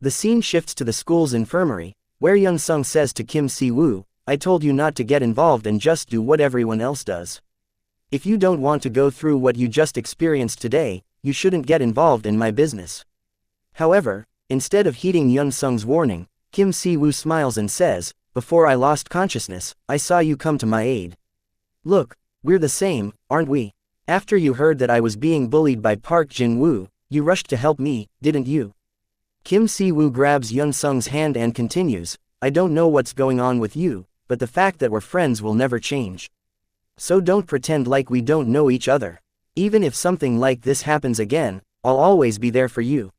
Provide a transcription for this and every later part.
The scene shifts to the school's infirmary, where Young Sung says to Kim Si-woo, "I told you not to get involved and just do what everyone else does. If you don't want to go through what you just experienced today, you shouldn't get involved in my business." However, instead of heeding Young Sung's warning, Kim Si-woo smiles and says, "Before I lost consciousness, I saw you come to my aid. Look, we're the same, aren't we? After you heard that I was being bullied by Park Jin-woo, you rushed to help me, didn't you?" Kim Si-woo grabs Young Sung's hand and continues, "I don't know what's going on with you, but the fact that we're friends will never change. So don't pretend like we don't know each other. Even if something like this happens again, I'll always be there for you."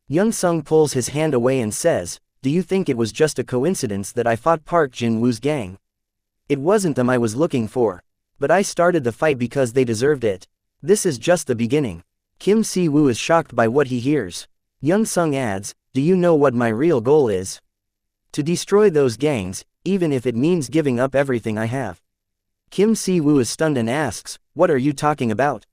Young Sung pulls his hand away and says, "Do you think it was just a coincidence that I fought Park Jin-woo's gang? It wasn't them I was looking for. But I started the fight because they deserved it. This is just the beginning." Kim Si-woo is shocked by what he hears. Young Sung adds, "Do you know what my real goal is? To destroy those gangs, even if it means giving up everything I have." Kim Si-woo is stunned and asks, "What are you talking about?"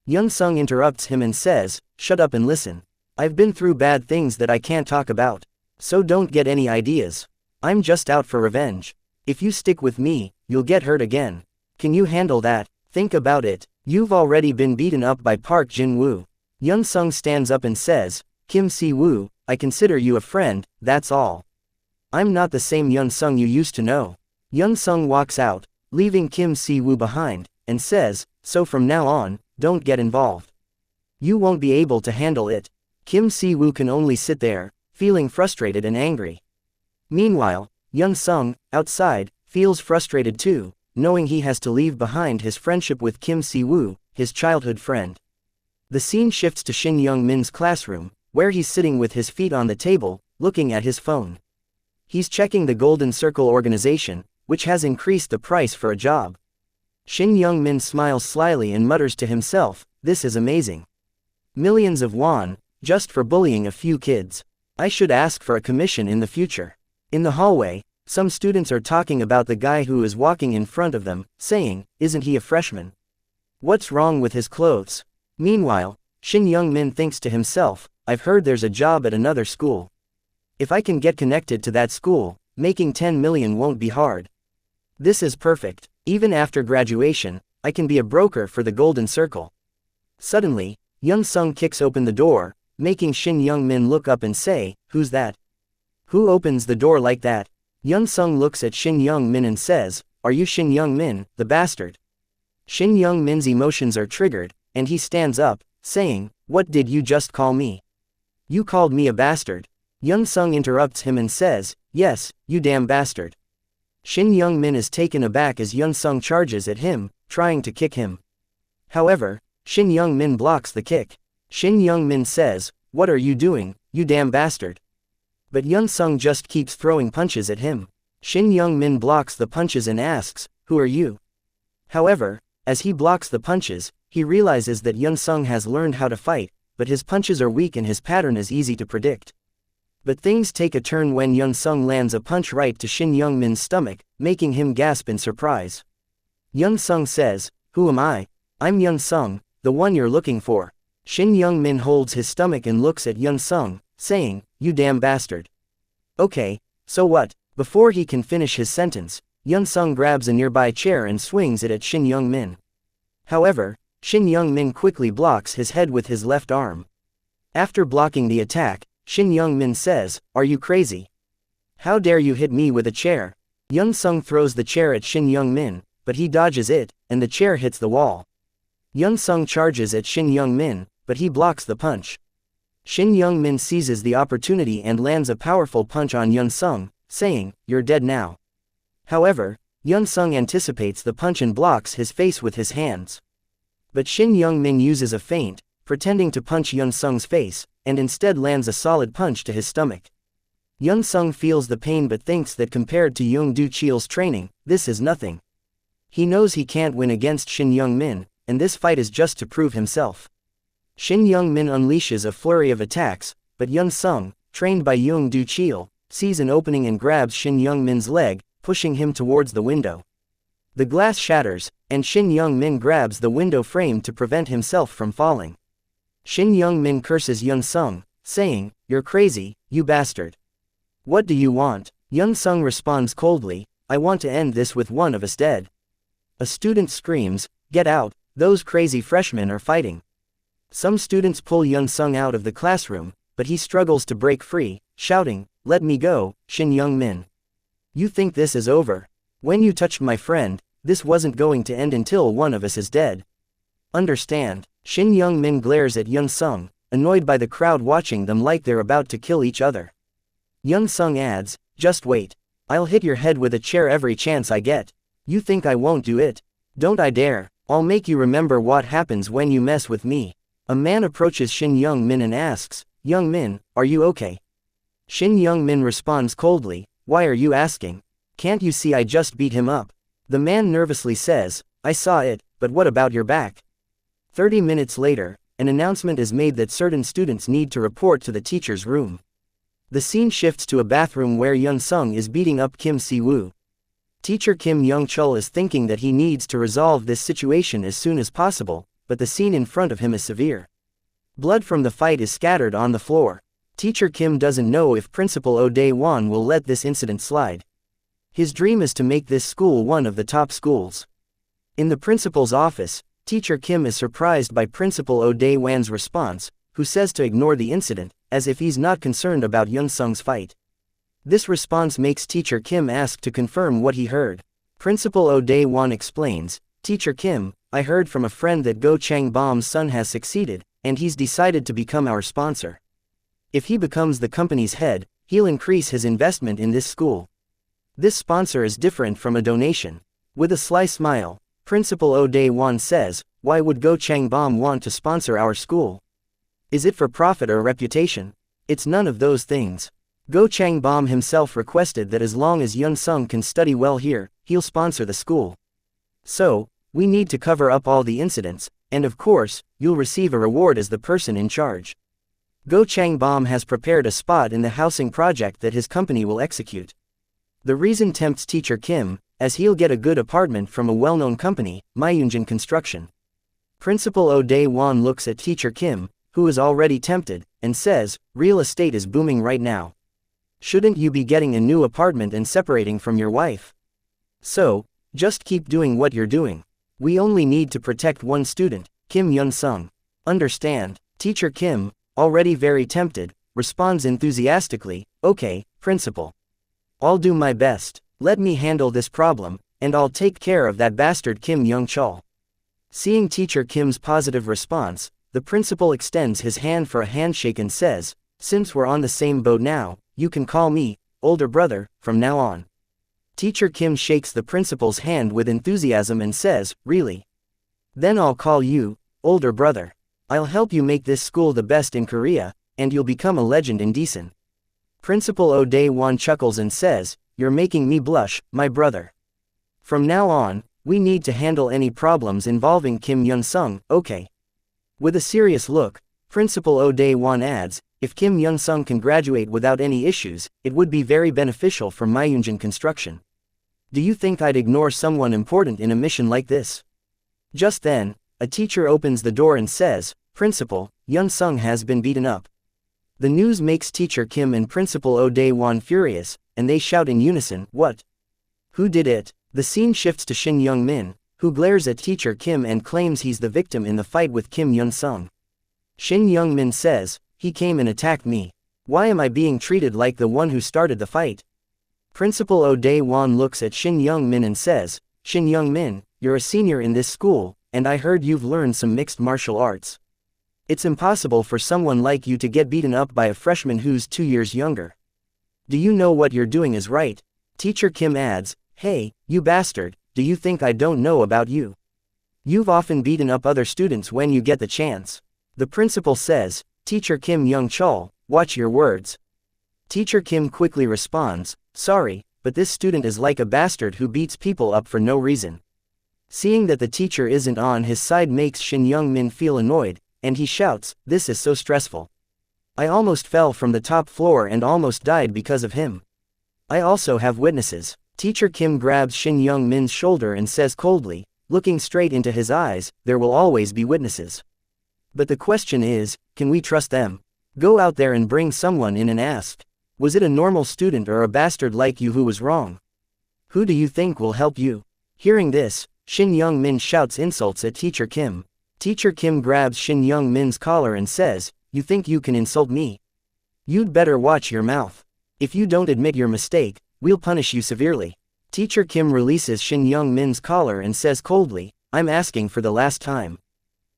Young Sung interrupts him and says, "Shut up and listen. I've been through bad things that I can't talk about. So don't get any ideas. I'm just out for revenge. If you stick with me, you'll get hurt again. Can you handle that? Think about it. You've already been beaten up by Park Jin-woo." Young Sung stands up and says, "Kim Si-woo, I consider you a friend, that's all. I'm not the same Young Sung you used to know." Young Sung walks out, leaving Kim Si-woo behind, and says, "So from now on, don't get involved. You won't be able to handle it." Kim Si-woo can only sit there, feeling frustrated and angry. Meanwhile, Young Sung, outside, feels frustrated too, knowing he has to leave behind his friendship with Kim Si-woo, his childhood friend. The scene shifts to Shin Young-min's classroom, where he's sitting with his feet on the table, looking at his phone. He's checking the Golden Circle organization, which has increased the price for a job. Shin Young-min smiles slyly and mutters to himself, "This is amazing. Millions of won, just for bullying a few kids. I should ask for a commission in the future." In the hallway, some students are talking about the guy who is walking in front of them, saying, "Isn't he a freshman? What's wrong with his clothes?" Meanwhile, Shin Young-min thinks to himself, "I've heard there's a job at another school. If I can get connected to that school, making 10 million won't be hard. This is perfect. Even after graduation, I can be a broker for the Golden Circle." Suddenly, Young Sung kicks open the door, making Shin Young-min look up and say, "Who's that? Who opens the door like that?" Young Sung looks at Shin Young-min and says, "Are you Shin Young-min, the bastard?" Shin Young-min's emotions are triggered, and he stands up, saying, "What did you just call me? You called me a bastard." Young Sung interrupts him and says, "Yes, you damn bastard." Shin Young-min is taken aback as Young Sung charges at him, trying to kick him. However, Shin Young-min blocks the kick. Shin Young-min says, "What are you doing, you damn bastard?" But Young Sung just keeps throwing punches at him. Shin Young-min blocks the punches and asks, "Who are you?" However, as he blocks the punches, he realizes that Young Sung has learned how to fight, but his punches are weak and his pattern is easy to predict. But things take a turn when Young Sung lands a punch right to Shin Young-min's stomach, making him gasp in surprise. Young Sung says, "Who am I? I'm Young Sung, the one you're looking for." Shin Young-min holds his stomach and looks at Young Sung, saying, "You damn bastard. Okay, so what?" Before he can finish his sentence, Young Sung grabs a nearby chair and swings it at Shin Young-min. However, Shin Young-min quickly blocks his head with his left arm. After blocking the attack, Shin Young-min says, "Are you crazy? How dare you hit me with a chair?" Young Sung throws the chair at Shin Young-min, but he dodges it, and the chair hits the wall. Young Sung charges at Shin Young-min, but he blocks the punch. Shin Young-min seizes the opportunity and lands a powerful punch on Young Sung, saying, "You're dead now." However, Young Sung anticipates the punch and blocks his face with his hands. But Shin Young-min uses a feint, pretending to punch Young Sung's face, and instead lands a solid punch to his stomach. Young Sung feels the pain but thinks that compared to Young Do-cheol's training, this is nothing. He knows he can't win against Shin Young-min, and this fight is just to prove himself. Shin Young-min unleashes a flurry of attacks, but Young Sung, trained by Young Do-cheol, sees an opening and grabs Shin Young-min's leg, pushing him towards the window. The glass shatters, and Shin Young-min grabs the window frame to prevent himself from falling. Shin Young-min curses Young Sung, saying, "You're crazy, you bastard. What do you want?" Young Sung responds coldly, "I want to end this with one of us dead." A student screams, "Get out, those crazy freshmen are fighting." Some students pull Young Sung out of the classroom, but he struggles to break free, shouting, "Let me go, Shin Young Min. You think this is over? When you touched my friend, this wasn't going to end until one of us is dead. Understand?" Shin Young Min glares at Young Sung, annoyed by the crowd watching them like they're about to kill each other. Young Sung adds, "Just wait. I'll hit your head with a chair every chance I get. You think I won't do it? Don't I dare. I'll make you remember what happens when you mess with me." A man approaches Shin Young Min and asks, "Young Min, are you okay?" Shin Young Min responds coldly, "Why are you asking? Can't you see I just beat him up?" The man nervously says, "I saw it, but what about your back?" 30 minutes later, an announcement is made that certain students need to report to the teacher's room. The scene shifts to a bathroom where Young Sung is beating up Kim Si-woo. Teacher Kim Young-chul is thinking that he needs to resolve this situation as soon as possible, but the scene in front of him is severe. Blood from the fight is scattered on the floor. Teacher Kim doesn't know if Principal Oh Dae-won will let this incident slide. His dream is to make this school one of the top schools. In the principal's office, Teacher Kim is surprised by Principal Oh Dae-won's response, who says to ignore the incident, as if he's not concerned about Young Sung's fight. This response makes Teacher Kim ask to confirm what he heard. Principal Oh Dae-won explains, "Teacher Kim, I heard from a friend that Go Chang-bom's son has succeeded, and he's decided to become our sponsor. If he becomes the company's head, he'll increase his investment in this school. This sponsor is different from a donation." With a sly smile, Principal Oh Dae-won says, "Why would Go Chang-bom want to sponsor our school? Is it for profit or reputation? It's none of those things. Go Chang-bom himself requested that as long as Young Sung can study well here, he'll sponsor the school. So, we need to cover up all the incidents, and of course, you'll receive a reward as the person in charge. Go Chang-bom has prepared a spot in the housing project that his company will execute. The reason tempts Teacher Kim, as he'll get a good apartment from a well-known company, Myunjin Construction." Principal Oh Dae-won looks at Teacher Kim, who is already tempted, and says, "Real estate is booming right now. Shouldn't you be getting a new apartment and separating from your wife? So, just keep doing what you're doing. We only need to protect one student, Kim Young Sung. Understand?" Teacher Kim, already very tempted, responds enthusiastically, "Okay, Principal. I'll do my best. Let me handle this problem, and I'll take care of that bastard Kim Young-chul." Seeing Teacher Kim's positive response, the principal extends his hand for a handshake and says, "Since we're on the same boat now, you can call me older brother from now on." Teacher Kim shakes the principal's hand with enthusiasm and says, "Really? Then I'll call you older brother. I'll help you make this school the best in Korea, and you'll become a legend in Decent." Principal Oh Dae-won chuckles and says, "You're making me blush, my brother. From now on, we need to handle any problems involving Kim Young Sung, okay?" With a serious look, Principal Oh Dae-won adds, "If Kim Young Sung can graduate without any issues, it would be very beneficial for Myunjin Construction. Do you think I'd ignore someone important in a mission like this?" Just then, a teacher opens the door and says, "Principal, Young Sung has been beaten up." The news makes Teacher Kim and Principal Oh Dae-won furious, and they shout in unison, "What? Who did it?" The scene shifts to Shin Young Min, who glares at Teacher Kim and claims he's the victim in the fight with Kim Young Sung. Shin Young Min says, "He came and attacked me. Why am I being treated like the one who started the fight?" Principal Oh Dae-won looks at Shin Young Min and says, "Shin Young Min, you're a senior in this school, and I heard you've learned some mixed martial arts. It's impossible for someone like you to get beaten up by a freshman who's 2 years younger. Do you know what you're doing is right?" Teacher Kim adds, "Hey, you bastard, do you think I don't know about you? You've often beaten up other students when you get the chance." The principal says, "Teacher Kim Young-chul, watch your words." Teacher Kim quickly responds, "Sorry, but this student is like a bastard who beats people up for no reason." Seeing that the teacher isn't on his side makes Shin Young Min feel annoyed, and he shouts, "This is so stressful. I almost fell from the top floor and almost died because of him. I also have witnesses." Teacher Kim grabs Shin Young Min's shoulder and says coldly, looking straight into his eyes, "There will always be witnesses. But the question is, can we trust them?" Go out there and bring someone in and ask, was it a normal student or a bastard like you who was wrong? Who do you think will help you? Hearing this, Shin Young-min shouts insults at Teacher Kim. Teacher Kim grabs Shin Young-min's collar and says, you think you can insult me? You'd better watch your mouth. If you don't admit your mistake, we'll punish you severely. Teacher Kim releases Shin Young-min's collar and says coldly, I'm asking for the last time.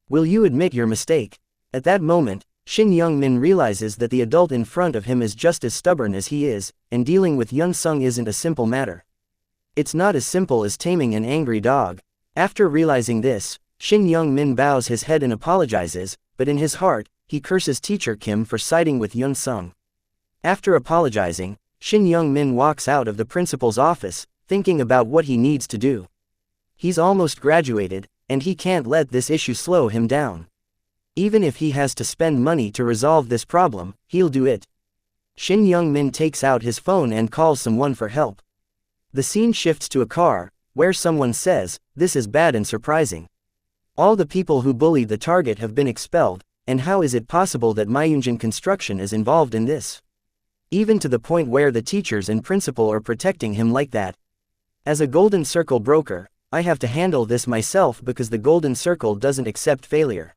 Will you admit your mistake? At that moment, Shin Young-min realizes that the adult in front of him is just as stubborn as he is, and dealing with Young-sung isn't a simple matter. It's not as simple as taming an angry dog. After realizing this, Shin Young-min bows his head and apologizes, but in his heart, he curses Teacher Kim for siding with Young-sung. After apologizing, Shin Young-min walks out of the principal's office, thinking about what he needs to do. He's almost graduated, and he can't let this issue slow him down. Even if he has to spend money to resolve this problem, he'll do it. Shin Young-min takes out his phone and calls someone for help. The scene shifts to a car, where someone says, this is bad and surprising. All the people who bullied the target have been expelled, and how is it possible that Myunjin Construction is involved in this? Even to the point where the teachers and principal are protecting him like that. As a Golden Circle broker, I have to handle this myself because the Golden Circle doesn't accept failure.